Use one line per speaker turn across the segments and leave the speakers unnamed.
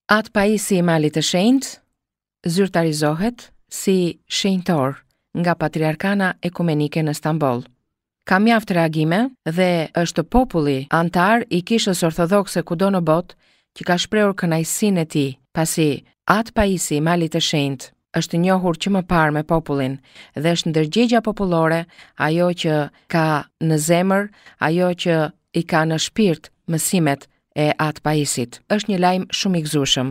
Atë pajisi I Malit të Shenjtë zyrtarizohet si shenjtor nga Patriarkana Ekumenike në Stamboll. Ka mjaft reagime dhe është populli antar I Kishës Orthodokse kudo në botë që ka shprehur kënaqësinë e tij, pasi atë pajisi I Malit të Shenjtë është njohur që më parë me popullin dhe është ndërgjegja popullore, ajo që ka në zemër, ajo që I ka në shpirt mësimet e atë pajisit. Është një lajm shumë I gëzueshëm.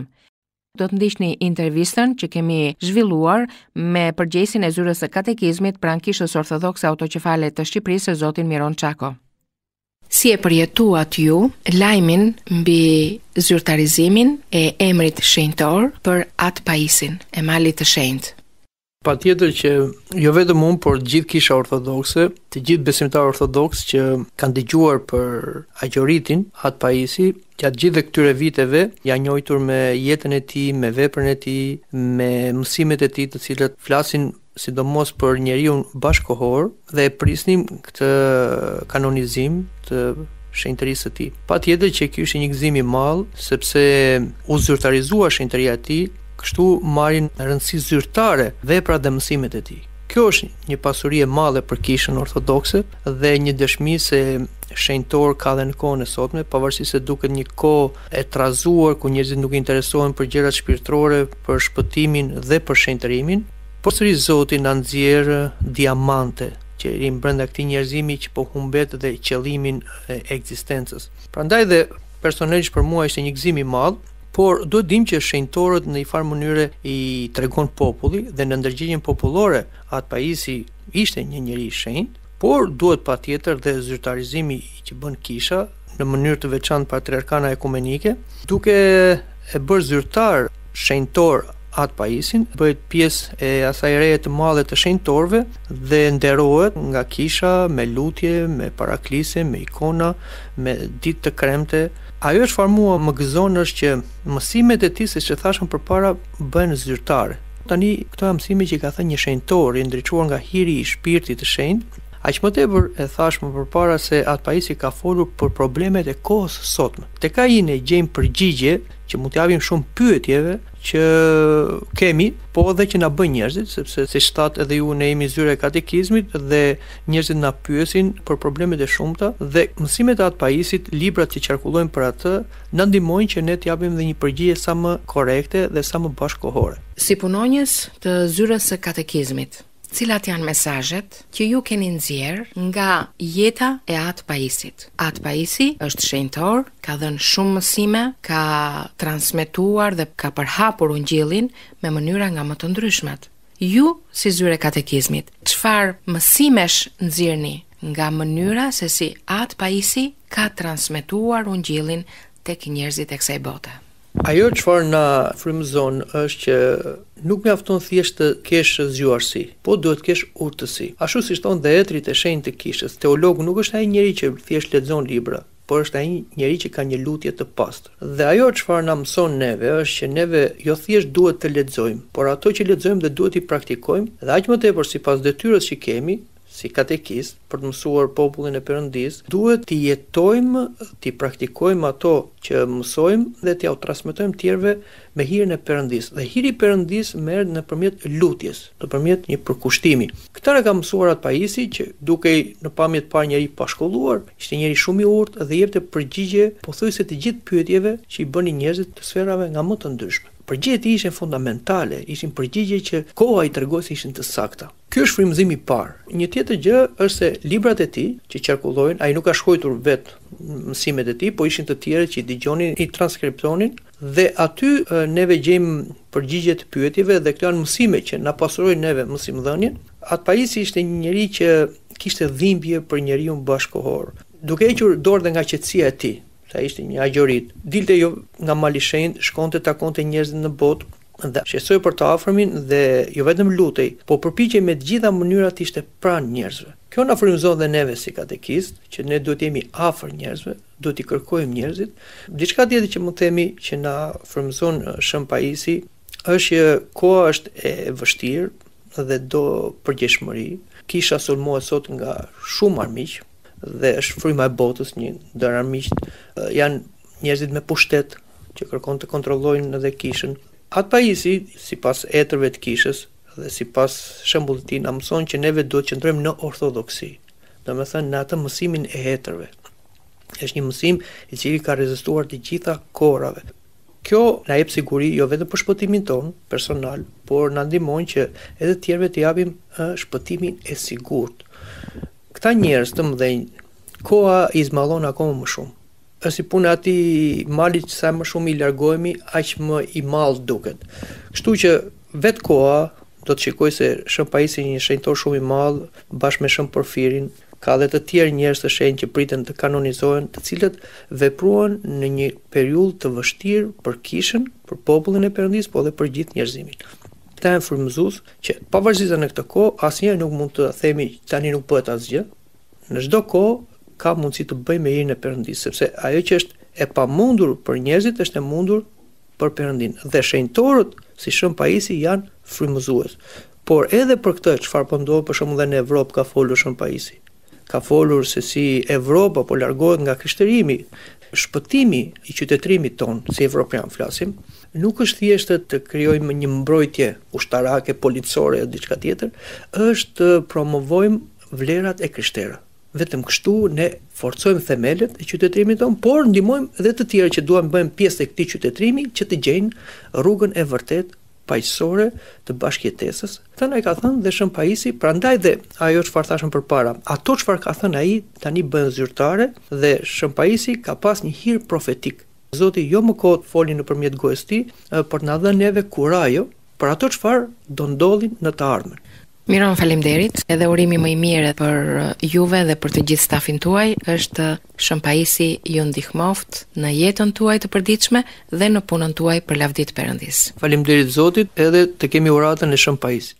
Do të ndiqni intervistën që kemi zhvilluar me përgjegjësin e zyrës së katekizmit pranë Kishës Orthodokse Autoqefale të Shqipërisë, zotin Miron Çako. Si e përjetuat ju lajmin mbi zyrtarizimin e emrit shenjtor për atë pajisin e Malit të Shenjtë?
Patjetër që jo vetëm unë, por gjithë Kisha Orthodokse, të gjithë besimtarë ortodoks që kanë dëgjuar për agjoritin atë pajisi, gjatë gjithë këtyre viteve janë njohur me jetën e tij, me veprën e tij, me mësimet e tij, të cilat flasin sidomos për njeriu bashkëkohor dhe e prisnim këtë kanonizim të shenjtërisë së tij. Patjetër që ky ishte një gëzim I madh, sepse u zyrtarizua shenjtëria e tij, kështu marrin rëndësi zyrtare veprat dhe mësimet e tij. Kjo është një pasuri e madhe për Kishën Ortodokse dhe një dëshmi se shenjtor ka dhe në kohën e sotme, pavarësisht se duket një kohë e trazuar ku njerëzit nuk interesohen për gjërat shpirtërore, për shpëtimin dhe për shenjtërimin, por sëri Zoti na nxjerr diamante që I brenda këtij njerëzimi që po humbet dhe qëllimin e ekzistencës. Prandaj dhe personalisht për mua ishte një gëzim I madh. Por duhet dim që shenjtorët në një farë mënyre I tregon populli dhe në ndërgjegjen popullore atë pajisi ishte një njeri I shenjtë, por duhet patjetër dhe zyrtarizimi që bën Kisha në mënyrë të veçantë Patriarkana Ekumenike, duke e bërë zyrtar shenjtor atë pajisin, bëhet pjesë e asaj reje të madhe të shenjtorëve dhe nderohet nga Kisha me lutje, me paraklise, me ikona, me ditë të kremte. Ajo që farë mua më gëzon është që mësimet e tij, siç e thashëm përpara, bëhen zyrtare. Tani këto janë mësime që ka thënë një shenjtor I ndriçuar nga hiri I shpirtit të shenjtë. Aq më tepër e thash më përpara se atë pajisi ka folur për problemet e kohës së sotme. Tek ai ne gjejmë përgjigje që mund t'japim shumë pyetjeve që kemi, po edhe që na bën njerëzit, sepse si shtat edhe ju ne jemi zyra e katekizmit dhe njerëzit na pyesin për problemet e shumta dhe mësimet e atë pajisit, librat që qarkullojnë për atë, na ndihmojnë që ne t'japim dhe një përgjigje sa më korrekte dhe sa më bashkëkohore.
Si punonjës të zyrës së katekizmit, cilat janë mesazhet që ju keni nxjerr nga jeta e atë pajisit? Atë pajisi është shenjtor, ka dhënë shumë mësime, ka transmetuar dhe ka përhapur ungjillin me mënyra nga më të ndryshmet. Ju, si zyrë e katekizmit, çfarë mësimesh nxjerrni nga mënyra se si atë pajisi ka transmetuar ungjillin tek njerëzit e kësaj bote?
Ajo çfarë na frymëzon është që nuk mjafton thjesht të kesh zgjuarsi, po duhet të kesh urtësi. Ashtu siç thon dhe etrit e shenjtë të Kishës, teologu nuk është ai njeri që thjesht lexon libra, por është ai njeri që ka një lutje të pastër. Dhe ajo çfarë na mëson neve është që neve jo thjesht duhet të lexojmë, por ato që lexojmë dhe duhet I praktikojmë, dhe aq më tepër sipas detyrës që kemi si katekist për të mësuar popullin e Perëndis, duhet t'i jetojmë, t'i praktikojmë ato që mësojmë dhe t'i transmetojmë tjerëve me hirin e Perëndis. Dhe hiri I Perëndis merret nëpërmjet lutjes, nëpërmjet një përkushtimi. Këtë e ka mësuar atë pajisi që dukej në pamje të parë njeri pa shkolluar, ishte njeri shumë I urtë dhe jepte përgjigje pothuajse të gjithë pyetjeve që I bënin njerëzit të sferave nga më të ndryshme. Përgjigjet I ishin fundamentale, ishin përgjigje që koha I tregoi se ishin të sakta. Ky është frymëzimi I parë. Një tjetër gjë është se librat e tij që qarkullojnë, ai nuk ka shkruar vetë mësimet e tij, po ishin të tjerë që I dëgjonin, I transkriptonin dhe aty neve gjejmë përgjigje të pyetjeve dhe këto janë mësime që na pasurojnë neve mësimdhënien. Atë pajisi ishte një njeri që kishte dhimbje për njeriu bashkëkohor. Duke hequr dorë dhe nga qetësia e tij, sa ishte një agjorit, dilte jo nga mali shenjtë, shkonte takonte njerëzit në botë dhe shqetësoi për të afërmin dhe jo vetëm lutej, po përpiqej me të gjitha mënyrat ishte pranë njerëzve. Kjo na frymëzon dhe neve si katekist, që ne duhet jemi afër njerëzve, duhet I kërkojmë njerëzit. Diçka tjetër që mund themi që na frymëzon Shën Pajisi është që koha është e vështirë dhe do përgjegjshmëri. Kisha sulmohet sot nga shumë armiq dhe është fryma e botës, një ndër armiqt janë njerëzit me pushtet, që kërkon të kontrollojnë edhe kishën. Atë pajisi, sipas etërve të kishës dhe sipas shembullit të tij, na mëson që neve duhet të qëndrojmë në orthodoksi. Domethënë në atë mësimin e etërve. Është një mësim i cili ka rezistuar të gjitha kohërave. Kjo na jep siguri jo vetëm për shpëtimin ton personal, por na ndihmon që edhe të tjerëve të japim shpëtimin e sigurt. Këta njerëz të mëdhenj, koha i zmallon akoma më shumë. Është si puna e atij mali që sa më shumë i largohemi, aq më i mall duket. Kështu që vetë koha do të shikoj se Shën Pajisi një shenjtor shumë i madh bashkë me Shën Porfirin, ka dhe të tjerë njerëz të shenjtë që priten të kanonizohen, të cilët vepruan në një periudhë të vështirë për kishën, për popullin e Perëndisë, po edhe për gjithë njerëzimin. Këta janë frymëzues që pavarësisht se në këtë kohë asnjëherë nuk mund të themi tani nuk bëhet asgjë. Në çdo kohë ka mundësi të bëjmë me hirin e Perëndisë, sepse ajo që është e pamundur për njerëzit është e mundur për Perëndinë. Dhe shenjtorët si Shën Pajisi janë frymëzues. Por edhe për këtë çfarë po ndodh për shembull në Evropë ka folur Shën Pajisi. Ka folur se si Evropa po largohet nga krishtërimi. Shpëtimi i qytetërimit ton, si evropian flasim, nuk është thjesht të krijojmë një mbrojtje ushtarake, policore o diçka tjetër, është të promovojmë vlerat e krishterë. Vetëm kështu ne forcojmë themelët e qytetërimit ton, por ndihmojmë edhe të tjerë që duan bëjmë pjesë të këtij qytetërimi që të gjejnë rrugën e vërtetë paqësore të bashkëjetesës. Këtë na i ka thënë dhe Shën Pajisi, prandaj dhe ajo çfarë thashëm përpara, ato çfarë ka thënë ai tani bëhen zyrtare dhe Shën Pajisi ka pas një hir profetik. Zoti jo më kohë foli nëpërmjet gojës tij për na dhënë neve kurajo për ato çfarë do ndodhin në të ardhmen.
Miron, faleminderit. Edhe urimi më i mirë për juve dhe për të gjithë stafin tuaj është Shën Pajisi ju ndihmoft në jetën tuaj të përditshme dhe në punën tuaj për lavdi të Perëndisë.
Faleminderit Zotit edhe të kemi uratën e Shën Pajisi.